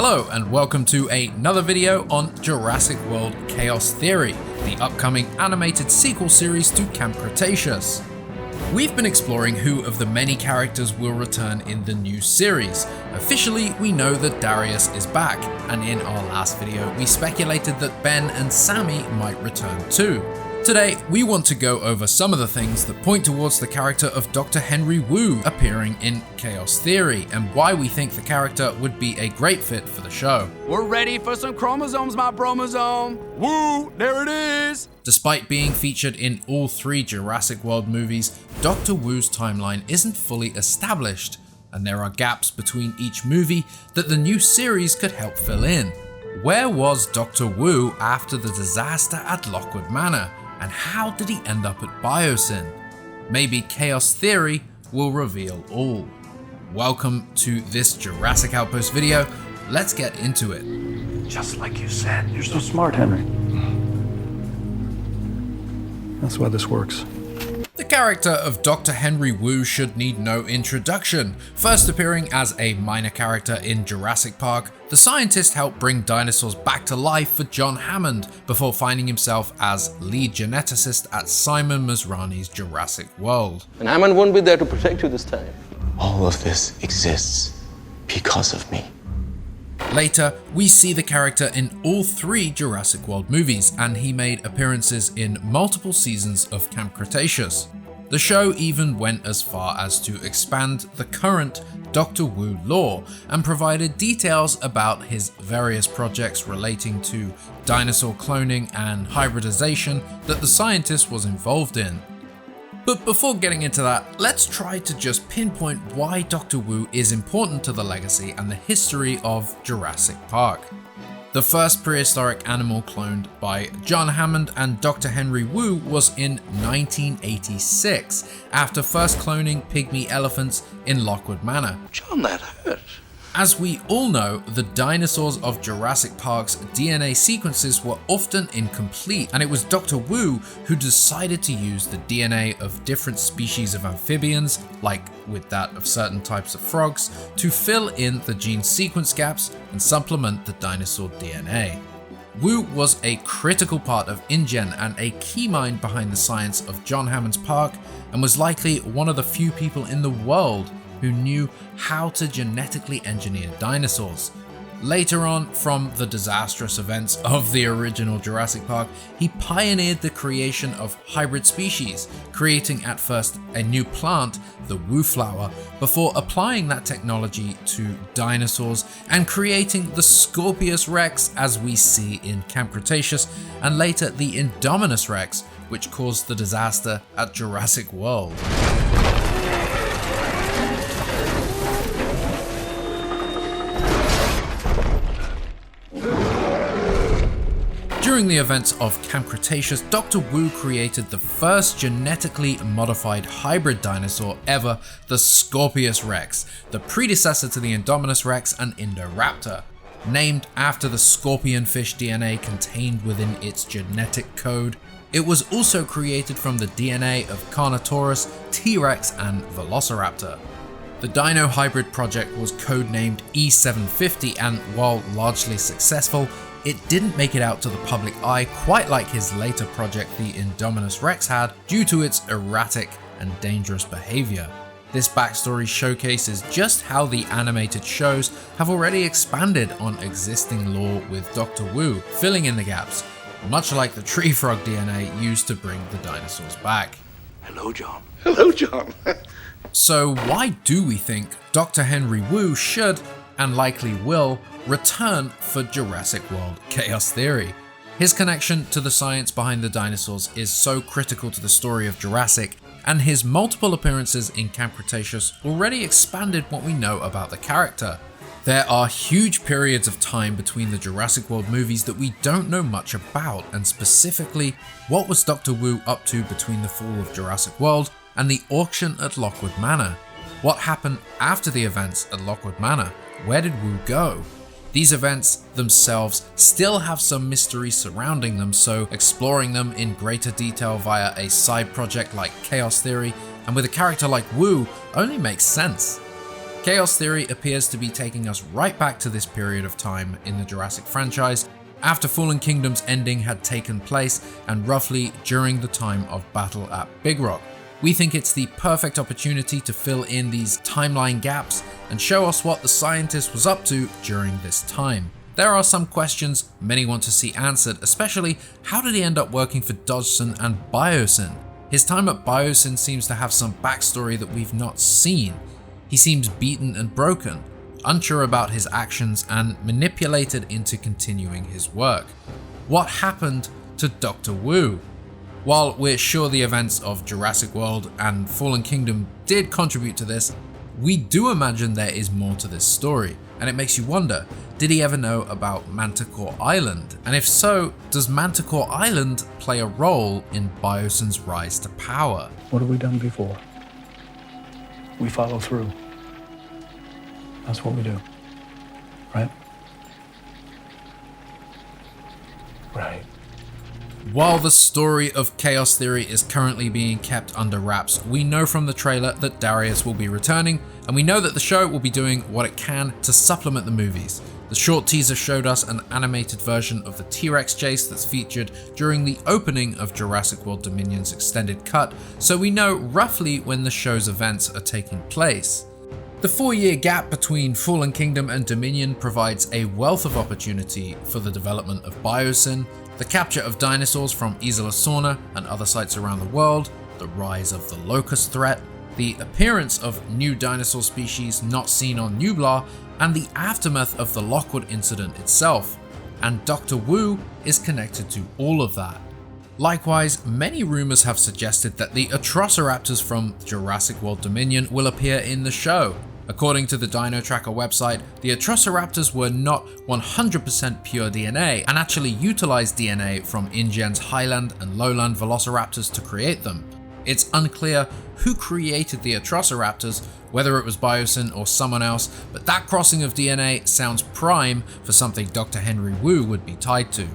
Hello and welcome to another video on Jurassic World Chaos Theory, the upcoming animated sequel series to Camp Cretaceous. We've been exploring who of the many characters will return in the new series. Officially, we know that Darius is back, and in our last video we speculated that Ben and Sammy might return too. Today, we want to go over some of the things that point towards the character of Dr. Henry Wu appearing in Chaos Theory, and why we think the character would be a great fit for the show. We're ready for some chromosomes, my bromosome. Woo, there it is. Despite being featured in all three Jurassic World movies, Dr. Wu's timeline isn't fully established, and there are gaps between each movie that the new series could help fill in. Where was Dr. Wu after the disaster at Lockwood Manor? And how did he end up at Biosyn? Maybe Chaos Theory will reveal all. Welcome to this Jurassic Outpost video. Let's get into it. Just like you said, you're so smart, Henry. That's why this works. The character of Dr. Henry Wu should need no introduction. First appearing as a minor character in Jurassic Park, the scientist helped bring dinosaurs back to life for John Hammond before finding himself as lead geneticist at Simon Masrani's Jurassic World. And Hammond won't be there to protect you this time. All of this exists because of me. Later, we see the character in all three Jurassic World movies, and he made appearances in multiple seasons of Camp Cretaceous. The show even went as far as to expand the current Dr. Wu lore and provided details about his various projects relating to dinosaur cloning and hybridization that the scientist was involved in. But before getting into that, let's try to just pinpoint why Dr. Wu is important to the legacy and the history of Jurassic Park. The first prehistoric animal cloned by John Hammond and Dr. Henry Wu was in 1986, after first cloning pygmy elephants in Lockwood Manor. John, that hurt. As we all know, the dinosaurs of Jurassic Park's DNA sequences were often incomplete, and it was Dr. Wu who decided to use the DNA of different species of amphibians, like with that of certain types of frogs, to fill in the gene sequence gaps and supplement the dinosaur DNA. Wu was a critical part of InGen and a key mind behind the science of John Hammond's Park, and was likely one of the few people in the world who knew how to genetically engineer dinosaurs. Later on, from the disastrous events of the original Jurassic Park, he pioneered the creation of hybrid species, creating at first a new plant, the Wu flower, before applying that technology to dinosaurs and creating the Scorpius Rex as we see in Camp Cretaceous, and later the Indominus Rex, which caused the disaster at Jurassic World. During the events of Camp Cretaceous, Dr. Wu created the first genetically modified hybrid dinosaur ever, the Scorpius Rex, the predecessor to the Indominus Rex and Indoraptor. Named after the scorpion fish DNA contained within its genetic code, it was also created from the DNA of Carnotaurus, T-Rex and Velociraptor. The Dino Hybrid project was codenamed E750, and while largely successful, it didn't make it out to the public eye quite like his later project the Indominus Rex had, due to its erratic and dangerous behavior. This backstory showcases just how the animated shows have already expanded on existing lore with Dr. Wu, filling in the gaps, much like the tree frog DNA used to bring the dinosaurs back. Hello, John. Hello, John. So why do we think Dr. Henry Wu should, and likely will, return for Jurassic World Chaos Theory? His connection to the science behind the dinosaurs is so critical to the story of Jurassic, and his multiple appearances in Camp Cretaceous already expanded what we know about the character. There are huge periods of time between the Jurassic World movies that we don't know much about, and specifically, what was Dr. Wu up to between the fall of Jurassic World and the auction at Lockwood Manor? What happened after the events at Lockwood Manor? Where did Wu go? These events themselves still have some mystery surrounding them, so exploring them in greater detail via a side project like Chaos Theory, and with a character like Wu, only makes sense. Chaos Theory appears to be taking us right back to this period of time in the Jurassic franchise, after Fallen Kingdom's ending had taken place and roughly during the time of battle at Big Rock. We think it's the perfect opportunity to fill in these timeline gaps and show us what the scientist was up to during this time. There are some questions many want to see answered, especially how did he end up working for Dodgson and Biosyn? His time at Biosyn seems to have some backstory that we've not seen. He seems beaten and broken, unsure about his actions and manipulated into continuing his work. What happened to Dr. Wu? While we're sure the events of Jurassic World and Fallen Kingdom did contribute to this, we do imagine there is more to this story, and it makes you wonder, did he ever know about Manticore Island? And if so, does Manticore Island play a role in Biosyn's rise to power? What have we done before? We follow through. That's what we do. Right? Right. While the story of Chaos Theory is currently being kept under wraps, we know from the trailer that Darius will be returning, and we know that the show will be doing what it can to supplement the movies. The short teaser showed us an animated version of the T-Rex chase that's featured during the opening of Jurassic World Dominion's extended cut, so we know roughly when the show's events are taking place. The 4-year gap between Fallen Kingdom and Dominion provides a wealth of opportunity for the development of Biosyn, the capture of dinosaurs from Isla Sorna and other sites around the world, the rise of the locust threat, the appearance of new dinosaur species not seen on Nublar, and the aftermath of the Lockwood incident itself. And Dr. Wu is connected to all of that. Likewise, many rumors have suggested that the Atrociraptors from Jurassic World Dominion will appear in the show. According to the Dino Tracker website, the Atrociraptors were not 100% pure DNA and actually utilized DNA from InGen's Highland and Lowland Velociraptors to create them. It's unclear who created the Atrociraptors, whether it was Biosyn or someone else, but that crossing of DNA sounds prime for something Dr. Henry Wu would be tied to.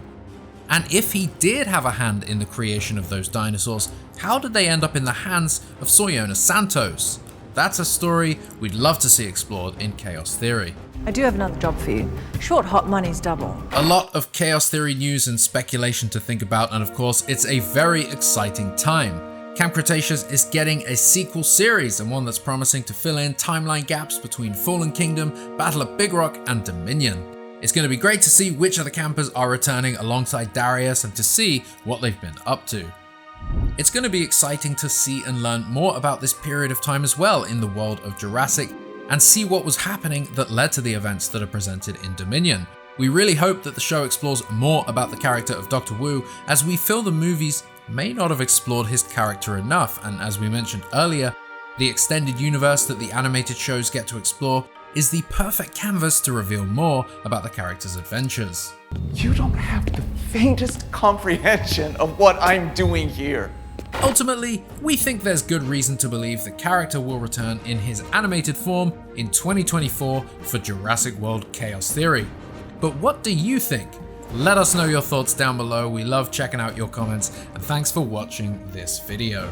And if he did have a hand in the creation of those dinosaurs, how did they end up in the hands of Soyona Santos? That's a story we'd love to see explored in Chaos Theory. I do have another job for you. Short hot money's double. A lot of Chaos Theory news and speculation to think about, and of course, it's a very exciting time. Camp Cretaceous is getting a sequel series, and one that's promising to fill in timeline gaps between Fallen Kingdom, Battle at Big Rock, and Dominion. It's going to be great to see which of the campers are returning alongside Darius and to see what they've been up to. It's going to be exciting to see and learn more about this period of time as well in the world of Jurassic, and see what was happening that led to the events that are presented in Dominion. We really hope that the show explores more about the character of Dr. Wu, as we feel the movies may not have explored his character enough, and as we mentioned earlier, the extended universe that the animated shows get to explore is the perfect canvas to reveal more about the character's adventures. You don't have the faintest comprehension of what I'm doing here. Ultimately, we think there's good reason to believe the character will return in his animated form in 2024 for Jurassic World Chaos Theory. But what do you think? Let us know your thoughts down below. We love checking out your comments, and thanks for watching this video.